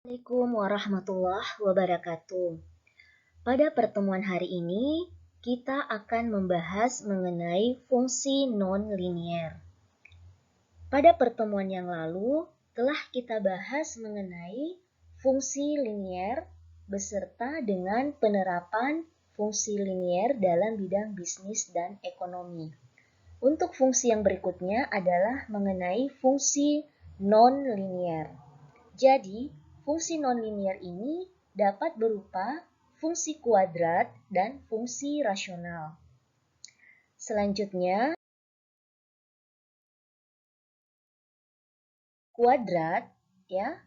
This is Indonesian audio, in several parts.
Assalamualaikum warahmatullahi wabarakatuh. Pada pertemuan hari ini, kita akan membahas mengenai fungsi non-linier. Pada pertemuan yang lalu, telah kita bahas mengenai fungsi linier beserta dengan penerapan fungsi linier dalam bidang bisnis dan ekonomi. Untuk fungsi yang berikutnya adalah mengenai fungsi non-linier. Jadi, fungsi nonlinier ini dapat berupa fungsi kuadrat dan fungsi rasional. Selanjutnya, kuadrat, ya,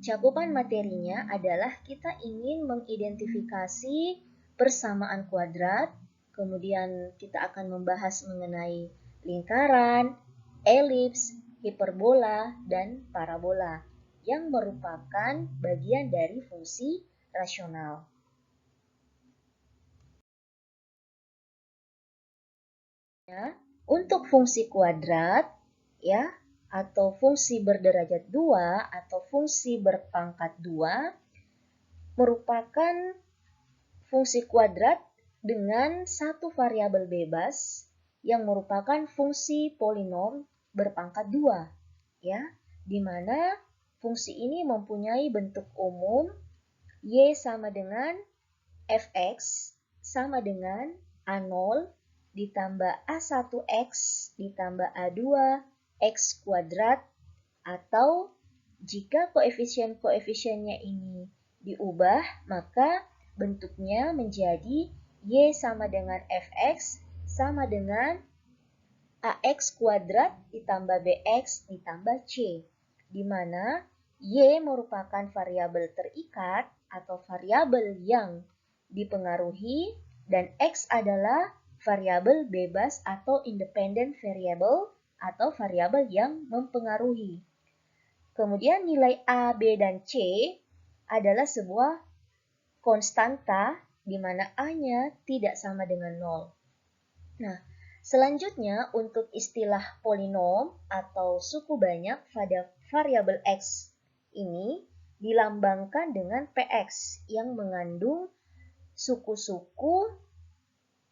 cakupan materinya adalah kita ingin mengidentifikasi persamaan kuadrat, kemudian kita akan membahas mengenai lingkaran, elips, hiperbola, dan parabola yang merupakan bagian dari fungsi rasional. Untuk fungsi kuadrat, ya, atau fungsi berderajat 2 atau fungsi berpangkat 2 merupakan fungsi kuadrat dengan satu variabel bebas yang merupakan fungsi polinom berpangkat 2, ya, di mana fungsi ini mempunyai bentuk umum y sama dengan fx sama dengan A0 ditambah A1x ditambah A2 x kuadrat, atau jika koefisien-koefisiennya ini diubah, maka bentuknya menjadi y sama dengan fx sama dengan ax kuadrat ditambah bx ditambah c, di mana y merupakan variabel terikat atau variabel yang dipengaruhi dan x adalah variabel bebas atau independent variable atau variabel yang mempengaruhi. Kemudian nilai A, B, dan C adalah sebuah konstanta di mana A-nya tidak sama dengan 0. Nah, selanjutnya untuk istilah polinom atau suku banyak pada variabel x ini dilambangkan dengan px yang mengandung suku-suku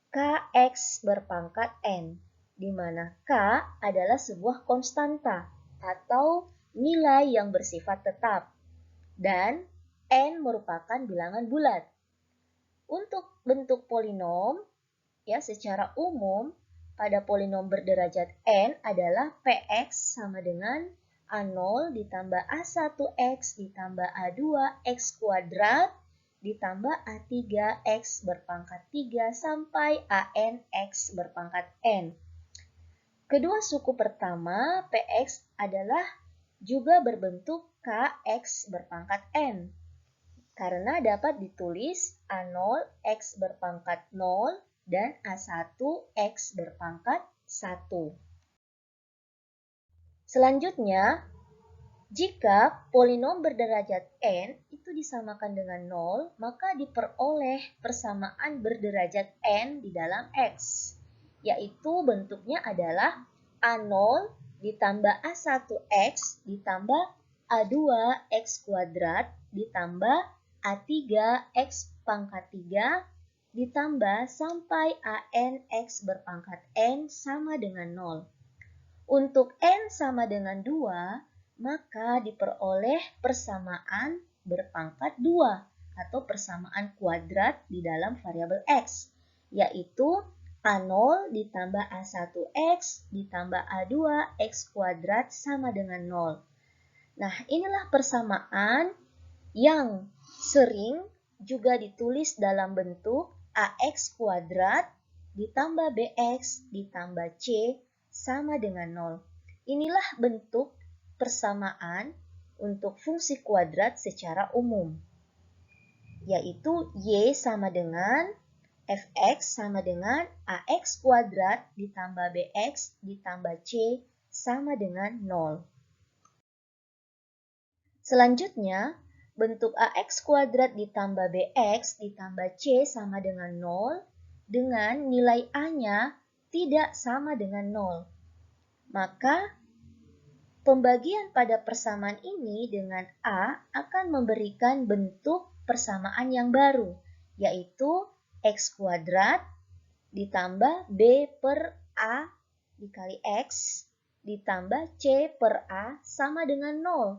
kx berpangkat n, di mana k adalah sebuah konstanta atau nilai yang bersifat tetap dan n merupakan bilangan bulat. Untuk bentuk polinom, ya, secara umum pada polinom berderajat n adalah px sama dengan A0 ditambah A1x ditambah A2x kuadrat ditambah A3x berpangkat 3 sampai ANx berpangkat n. Kedua suku pertama, px, adalah juga berbentuk kx berpangkat n, karena dapat ditulis A0 x berpangkat 0 dan A1 x berpangkat 1. Selanjutnya, jika polinom berderajat n itu disamakan dengan 0, maka diperoleh persamaan berderajat n di dalam x, yaitu bentuknya adalah A0 ditambah A1x ditambah A2x kuadrat ditambah A3x pangkat 3 ditambah sampai ANx berpangkat n sama dengan 0. Untuk n sama dengan 2, maka diperoleh persamaan berpangkat 2 atau persamaan kuadrat di dalam variabel x, yaitu A0 ditambah A1x ditambah A2x kuadrat sama dengan 0. Nah, inilah persamaan yang sering juga ditulis dalam bentuk ax kuadrat ditambah bx ditambah c sama dengan 0. Inilah bentuk persamaan untuk fungsi kuadrat secara umum, yaitu y sama dengan fx sama dengan ax kuadrat ditambah bx ditambah c sama dengan 0. Selanjutnya, bentuk ax kuadrat ditambah bx ditambah c sama dengan 0 dengan nilai a-nya tidak sama dengan 0. Maka Pembagian pada persamaan ini dengan A akan memberikan bentuk persamaan yang baru, yaitu X kuadrat ditambah B per A dikali X ditambah C per A sama dengan 0.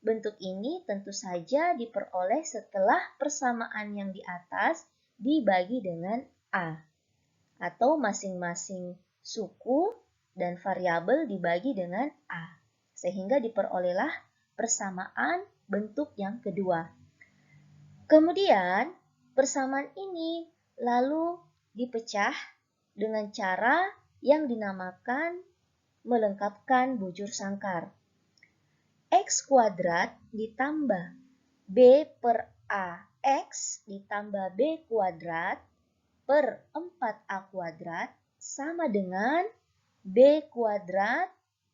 Bentuk ini tentu saja diperoleh setelah persamaan yang di atas dibagi dengan A, atau masing-masing suku dan variabel dibagi dengan A, sehingga diperolehlah persamaan bentuk yang kedua. Kemudian, persamaan ini lalu dipecah dengan cara yang dinamakan melengkapkan bujur sangkar. X kuadrat ditambah B per AX ditambah B kuadrat per 4A kuadrat sama dengan B kuadrat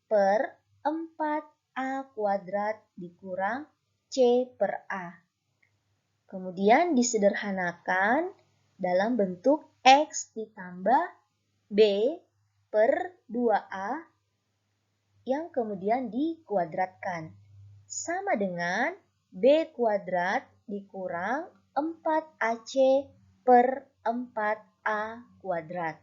per 4A kuadrat dikurang C per A. Kemudian disederhanakan dalam bentuk X ditambah B per 2A yang kemudian dikuadratkan. Sama dengan B kuadrat dikurang 4AC per 4A kuadrat.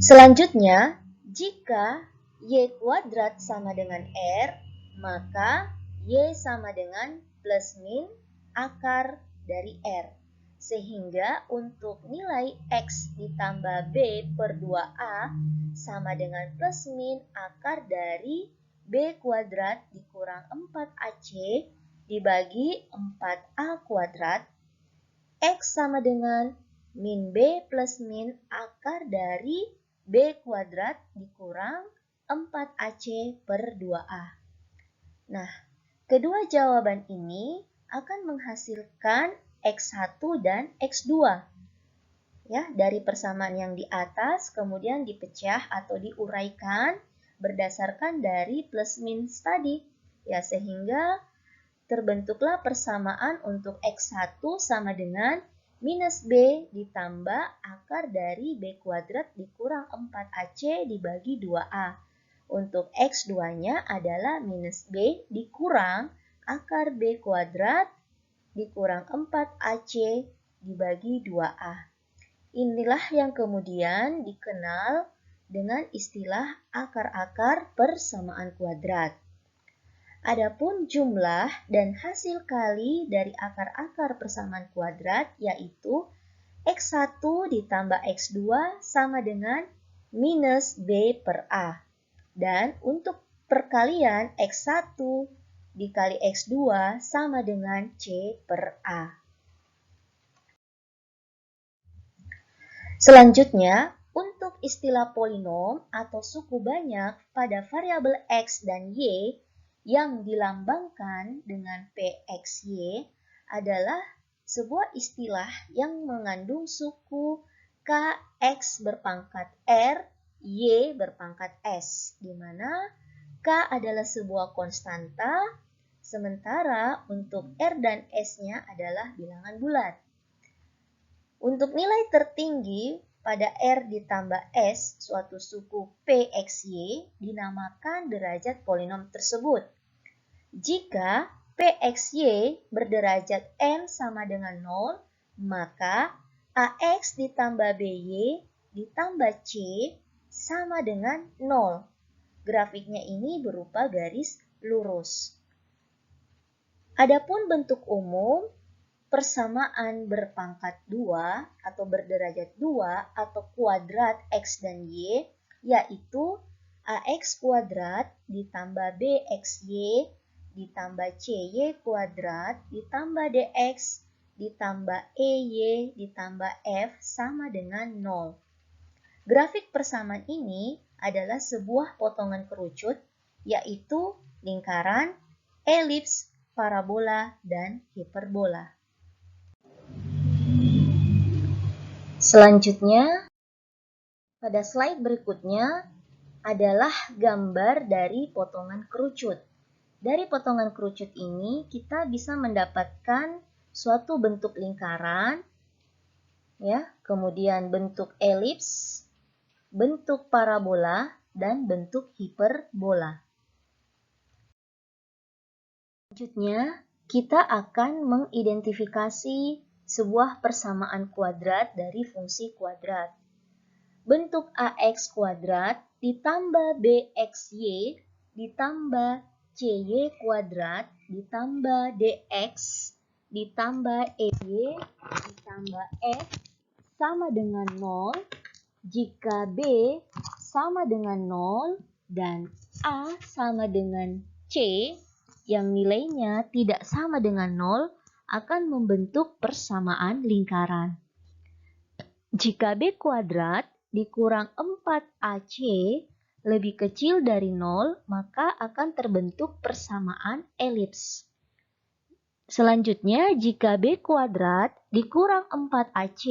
Selanjutnya, jika Y kuadrat sama dengan R, maka Y sama dengan plus min akar dari R. Sehingga untuk nilai X ditambah B per 2A sama dengan plus min akar dari B kuadrat dikurang 4AC dibagi 4A kuadrat. X sama dengan min B plus min akar dari B kuadrat dikurang 4AC per 2A. Nah, kedua jawaban ini akan menghasilkan X1 dan X2. Ya, dari persamaan yang di atas kemudian dipecah atau diuraikan berdasarkan dari plus min tadi. Ya, sehingga terbentuklah persamaan untuk X1 sama dengan minus B ditambah akar dari B kuadrat dikurang 4AC dibagi 2A. Untuk X2-nya adalah minus B dikurang akar B kuadrat dikurang 4AC dibagi 2A. Inilah yang kemudian dikenal dengan istilah akar-akar persamaan kuadrat. Adapun jumlah dan hasil kali dari akar-akar persamaan kuadrat yaitu X1 ditambah X2 sama dengan minus B per A. Dan untuk perkalian X1 dikali X2 sama dengan C per A. Selanjutnya, untuk istilah polinom atau suku banyak pada variabel X dan Y yang dilambangkan dengan PXY adalah sebuah istilah yang mengandung suku KX berpangkat R, Y berpangkat S, di mana K adalah sebuah konstanta, sementara untuk R dan S-nya adalah bilangan bulat. Untuk nilai tertinggi pada R ditambah S, suatu suku PXY dinamakan derajat polinom tersebut. Jika PXY berderajat N sama dengan 0, maka AX ditambah BY ditambah C sama dengan 0. Grafiknya ini berupa garis lurus. Adapun bentuk umum, persamaan berpangkat 2 atau berderajat 2 atau kuadrat X dan Y, yaitu AX kuadrat ditambah BXY ditambah CY kuadrat ditambah DX ditambah EY ditambah F sama dengan 0. Grafik persamaan ini adalah sebuah potongan kerucut, yaitu lingkaran, elips, parabola, dan hiperbola. Selanjutnya, pada slide berikutnya adalah gambar dari potongan kerucut. Dari potongan kerucut ini kita bisa mendapatkan suatu bentuk lingkaran, ya, kemudian bentuk elips, bentuk parabola, dan bentuk hiperbola. Selanjutnya, kita akan mengidentifikasi sebuah persamaan kuadrat dari fungsi kuadrat. Bentuk AX kuadrat ditambah BXY ditambah CY kuadrat ditambah DX ditambah EY ditambah F sama dengan 0 jika B sama dengan 0 dan A sama dengan C yang nilainya tidak sama dengan 0 akan membentuk persamaan lingkaran. Jika B kuadrat dikurang 4AC lebih kecil dari 0, maka akan terbentuk persamaan elips. Selanjutnya, jika B kuadrat dikurang 4AC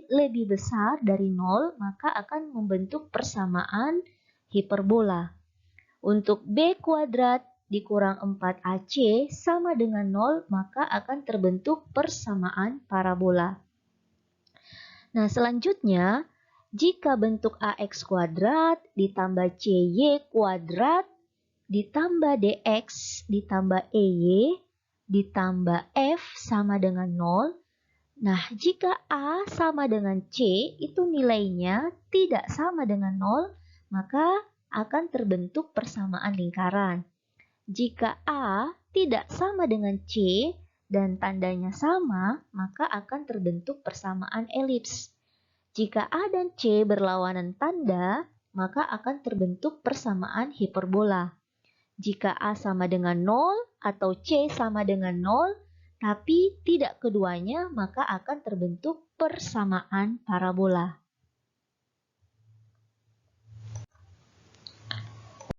lebih besar dari 0, maka akan membentuk persamaan hiperbola. Untuk B kuadrat dikurang 4AC sama dengan 0, maka akan terbentuk persamaan parabola. Nah, selanjutnya, jika bentuk AX kuadrat ditambah CY kuadrat ditambah DX ditambah EY ditambah F sama dengan 0. Nah, jika A sama dengan C itu nilainya tidak sama dengan 0, maka akan terbentuk persamaan lingkaran. Jika A tidak sama dengan C dan tandanya sama, maka akan terbentuk persamaan elips. Jika A dan C berlawanan tanda, maka akan terbentuk persamaan hiperbola. Jika A sama dengan 0 atau C sama dengan 0, tapi tidak keduanya, maka akan terbentuk persamaan parabola.